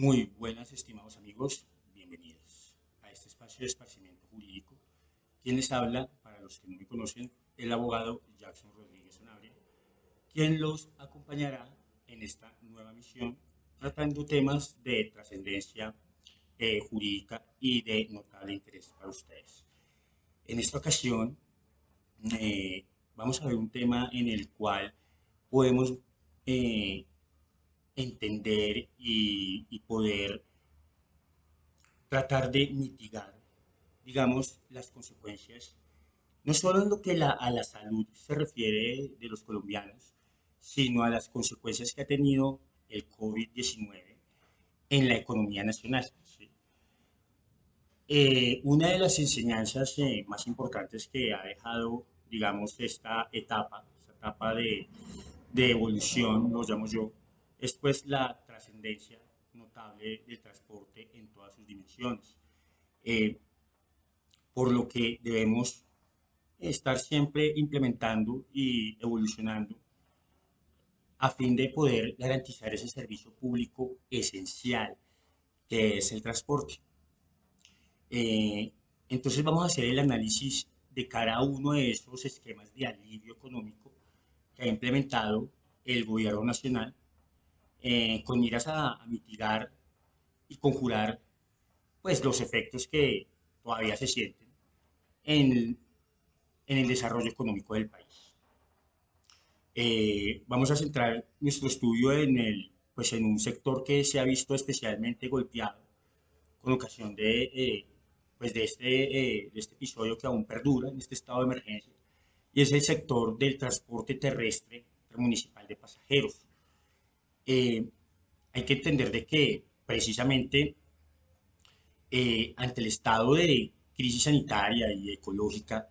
Muy buenas, estimados amigos, bienvenidos a este espacio de esparcimiento jurídico. Quien les habla, para los que no me conocen, el abogado Jackson Rodríguez Sanabria, quien los acompañará en esta nueva misión, tratando temas de trascendencia jurídica y de notable interés para ustedes. En esta ocasión, vamos a ver un tema en el cual podemos eh, entender y poder tratar de mitigar, digamos, las consecuencias, no solo en lo que a la salud se refiere de los colombianos, sino a las consecuencias que ha tenido el COVID-19 en la economía nacional. ¿Sí? Una de las enseñanzas más importantes que ha dejado, digamos, esta etapa de evolución, lo llamo yo, es pues la trascendencia notable del transporte en todas sus dimensiones. Eh, por lo que debemos estar siempre implementando y evolucionando a fin de poder garantizar ese servicio público esencial que es el transporte. Eh, entonces vamos a hacer el análisis de cada uno de esos esquemas de alivio económico que ha implementado el gobierno nacional con miras a mitigar y conjurar pues los efectos que todavía se sienten en, en el desarrollo económico del país. Vamos a centrar nuestro estudio pues en un sector que se ha visto especialmente golpeado con ocasión pues de este episodio que aún perdura en este estado de emergencia, y es el sector del transporte terrestre municipal de pasajeros. Eh, Hay que entender de que precisamente ante el estado de crisis sanitaria y ecológica,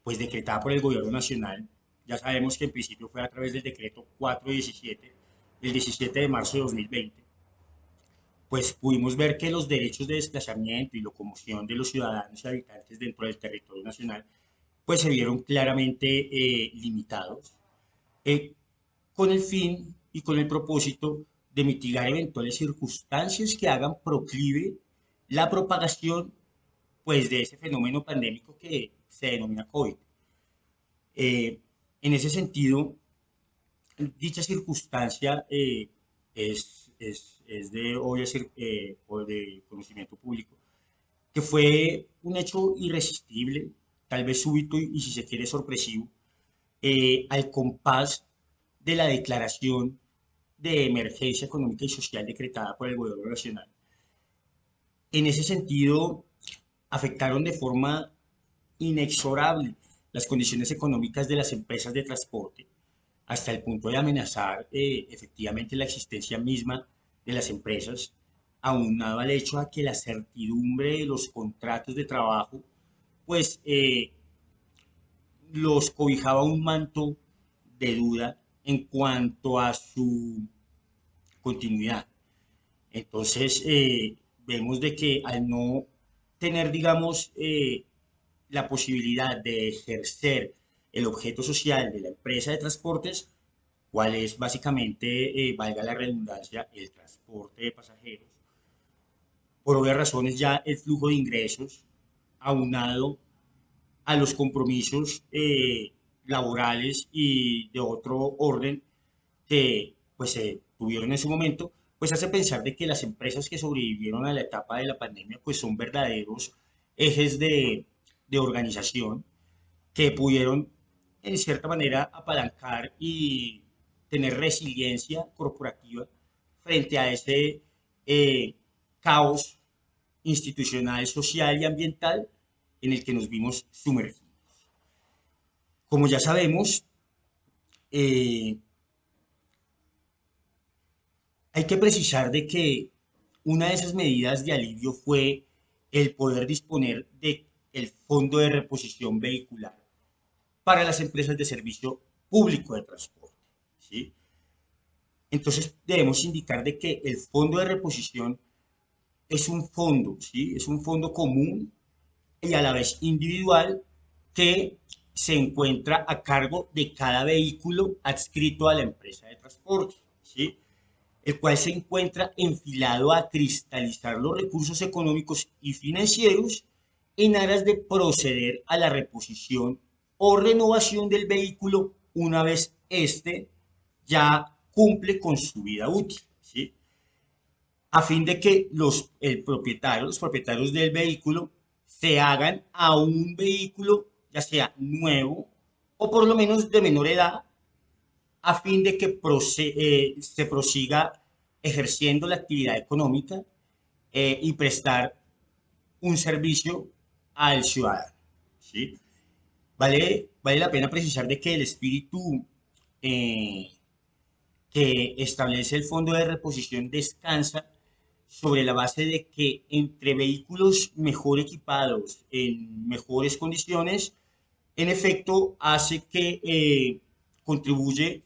pues decretada por el gobierno nacional. Ya sabemos que en principio fue a través del decreto 417 del 17 de marzo de 2020, pues pudimos ver que los derechos de desplazamiento y locomoción de los ciudadanos y habitantes dentro del territorio nacional pues se vieron claramente limitados eh, con el fin y con el propósito de mitigar eventuales circunstancias que hagan proclive la propagación pues de ese fenómeno pandémico que se denomina COVID. Eh, en ese sentido, dicha circunstancia es de obvia o de conocimiento público, que fue un hecho irresistible, tal vez súbito y si se quiere sorpresivo, al compás de la declaración de emergencia económica y social decretada por el gobierno nacional. En ese sentido, afectaron de forma inexorable las condiciones económicas de las empresas de transporte, hasta el punto de amenazar efectivamente la existencia misma de las empresas, aunado al hecho de que la certidumbre de los contratos de trabajo, pues los cobijaba un manto de duda en cuanto a su continuidad. Entonces, vemos de que al no tener, digamos, la posibilidad de ejercer el objeto social de la empresa de transportes, cuál es básicamente, valga la redundancia, el transporte de pasajeros. Por obvias razones ya el flujo de ingresos aunado a los compromisos laborales y de otro orden que pues se tuvieron en su momento, pues hace pensar de que las empresas que sobrevivieron a la etapa de la pandemia pues son verdaderos ejes de organización que pudieron en cierta manera apalancar y tener resiliencia corporativa frente a ese caos institucional, social y ambiental en el que nos vimos sumergidos. Como ya sabemos, eh, hay que precisar de que una de esas medidas de alivio fue el poder disponer de el fondo de reposición vehicular para las empresas de servicio público de transporte, ¿sí? Entonces debemos indicar de que el fondo de reposición es un fondo, ¿sí? Es un fondo común y a la vez individual que se encuentra a cargo de cada vehículo adscrito a la empresa de transporte, ¿sí? el cual se encuentra enfilado a cristalizar los recursos económicos y financieros en aras de proceder a la reposición o renovación del vehículo una vez éste ya cumple con su vida útil, ¿sí? A fin de que los propietarios del vehículo se hagan a un vehículo ya sea nuevo o por lo menos de menor edad, a fin de que se prosiga ejerciendo la actividad económica y prestar un servicio al ciudadano, ¿sí? Vale la pena precisar de que el espíritu eh, que establece el fondo de reposición descansa sobre la base de que entre vehículos mejor equipados, en mejores condiciones, en efecto hace que contribuye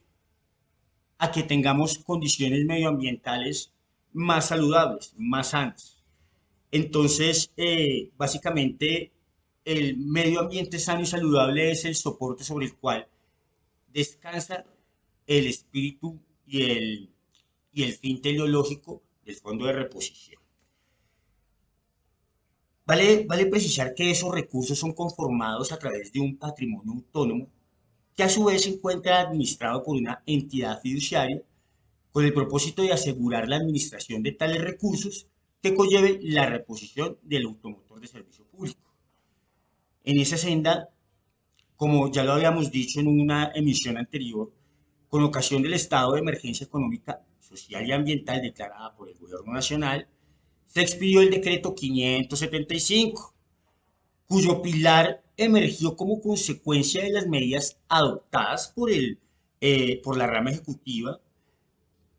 a que tengamos condiciones medioambientales más saludables, más sanas. Entonces, básicamente, el medio ambiente sano y saludable es el soporte sobre el cual descansa el espíritu y el fin teleológico del fondo de reposición. Vale precisar que esos recursos son conformados a través de un patrimonio autónomo que a su vez se encuentra administrado por una entidad fiduciaria con el propósito de asegurar la administración de tales recursos que conlleve la reposición del automotor de servicio público. En esa senda, como ya lo habíamos dicho en una emisión anterior, con ocasión del estado de emergencia económica, social y ambiental declarada por el Gobierno Nacional, se expidió el decreto 575, cuyo pilar emergió como consecuencia de las medidas adoptadas por la rama ejecutiva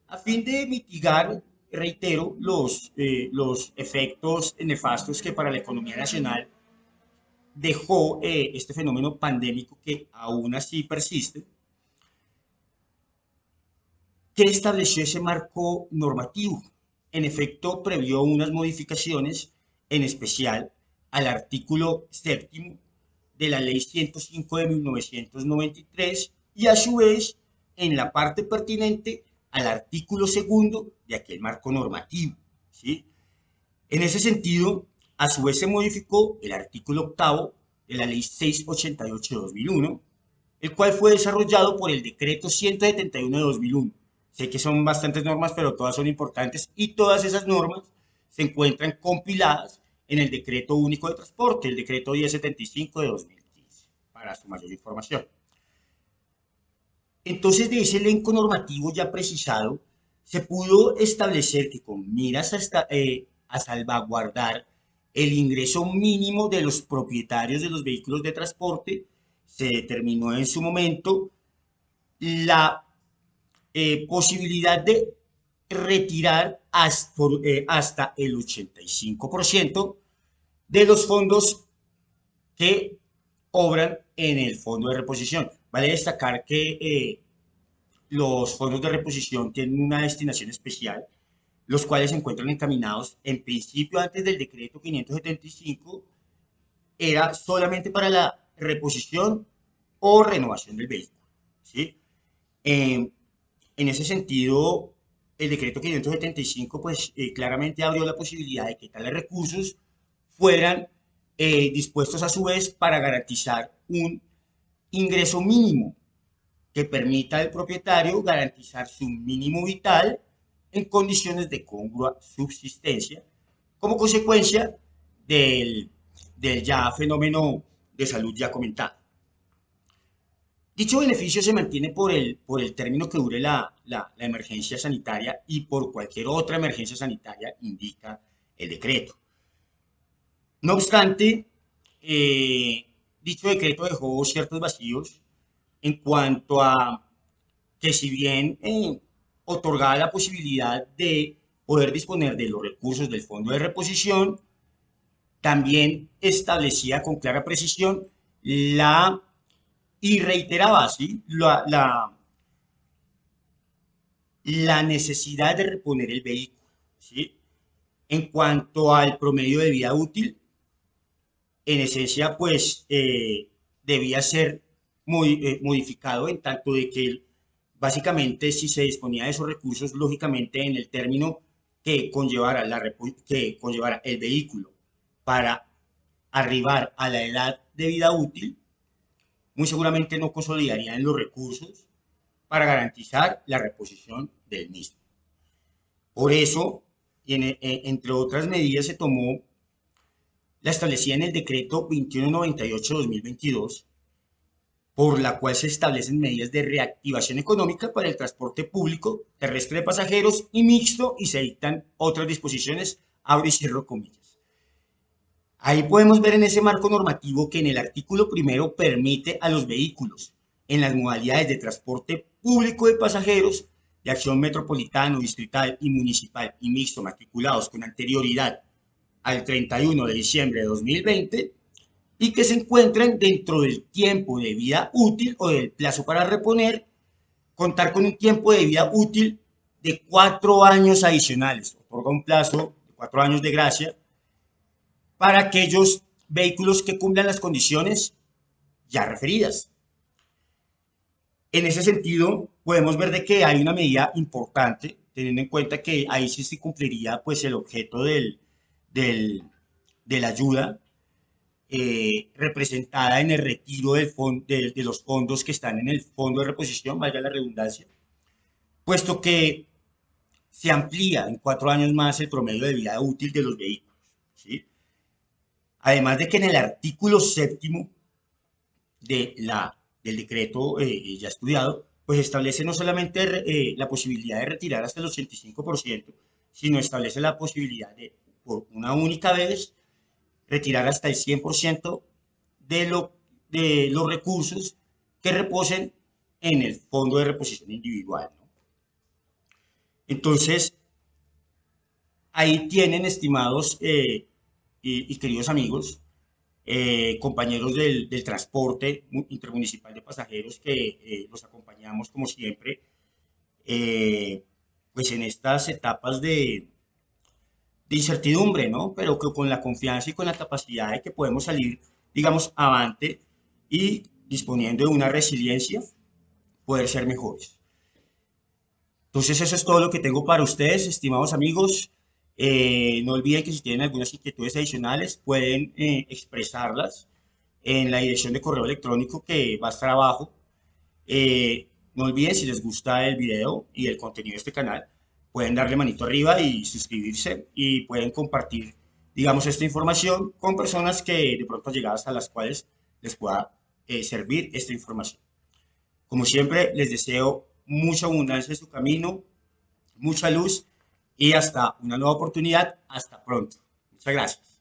a fin de mitigar, reitero, los efectos nefastos que para la economía nacional dejó este fenómeno pandémico que aún así persiste, que estableció ese marco normativo. En efecto, previó unas modificaciones, en especial al artículo séptimo de la Ley 105 de 1993 y a su vez, en la parte pertinente, al artículo segundo de aquel marco normativo, ¿sí? En ese sentido, a su vez se modificó el artículo octavo de la Ley 688 de 2001, el cual fue desarrollado por el decreto 171 de 2001. Sé que son bastantes normas, pero todas son importantes y todas esas normas se encuentran compiladas en el decreto único de transporte, el decreto 1075 de 2015, para su mayor información. Entonces, de ese elenco normativo ya precisado, se pudo establecer que con miras a salvaguardar el ingreso mínimo de los propietarios de los vehículos de transporte, se determinó en su momento la posibilidad de retirar hasta el 85% de los fondos que obran en el fondo de reposición. Vale destacar que los fondos de reposición tienen una destinación especial, los cuales se encuentran encaminados, en principio antes del decreto 575, era solamente para la reposición o renovación del vehículo, ¿sí? Eh, en ese sentido, el decreto 575 pues claramente abrió la posibilidad de que tales recursos fueran dispuestos a su vez para garantizar un ingreso mínimo que permita al propietario garantizar su mínimo vital en condiciones de congrua subsistencia como consecuencia del, del ya fenómeno de salud ya comentado. Dicho beneficio se mantiene por el término que dure la emergencia sanitaria y por cualquier otra emergencia sanitaria, indica el decreto. No obstante, dicho decreto dejó ciertos vacíos en cuanto a que si bien otorgaba la posibilidad de poder disponer de los recursos del fondo de reposición, también establecía con clara precisión y reiteraba así la necesidad de reponer el vehículo, ¿sí? En cuanto al promedio de vida útil, en esencia, pues debía ser modificado en tanto de que el básicamente, si se disponía de esos recursos, lógicamente en el término que conllevara el vehículo para arribar a la edad de vida útil, muy seguramente no consolidarían los recursos para garantizar la reposición del mismo. Por eso, entre otras medidas, se tomó la establecida en el decreto 2198/2022, por la cual se establecen medidas de reactivación económica para el transporte público, terrestre de pasajeros y mixto, y se dictan otras disposiciones, abro y cierro comillas. Ahí podemos ver en ese marco normativo que en el artículo primero permite a los vehículos en las modalidades de transporte público de pasajeros de acción metropolitano, distrital y municipal y mixto matriculados con anterioridad al 31 de diciembre de 2020 y que se encuentren dentro del tiempo de vida útil o del plazo para reponer, contar con un tiempo de vida útil de 4 años adicionales, otorga un plazo de 4 años de gracia para aquellos vehículos que cumplan las condiciones ya referidas. En ese sentido, podemos ver de que hay una medida importante, teniendo en cuenta que ahí sí se cumpliría pues el objeto del, de la ayuda representada en el retiro de los fondos que están en el fondo de reposición, valga la redundancia, puesto que se amplía en 4 años más el promedio de vida útil de los vehículos, ¿sí? Además de que en el artículo séptimo del decreto ya estudiado, pues establece no solamente la posibilidad de retirar hasta el 85%, sino establece la posibilidad de, por una única vez, retirar hasta el 100% de los recursos que reposen en el fondo de reposición individual, ¿no? Entonces, ahí tienen, estimados y queridos amigos, compañeros del transporte intermunicipal de pasajeros que los acompañamos como siempre, pues en estas etapas de incertidumbre, ¿no? Pero que con la confianza y con la capacidad de que podemos salir, digamos, avante y disponiendo de una resiliencia, poder ser mejores. Entonces eso es todo lo que tengo para ustedes, estimados amigos. No olviden que si tienen algunas inquietudes adicionales pueden expresarlas en la dirección de correo electrónico que va a estar abajo. No olviden, si les gusta el video y el contenido de este canal, pueden darle manito arriba y suscribirse y pueden compartir, digamos, esta información con personas que de pronto llegadas a las cuales les pueda servir esta información. Como siempre, les deseo mucha abundancia en su camino, mucha luz y hasta una nueva oportunidad. Hasta pronto. Muchas gracias.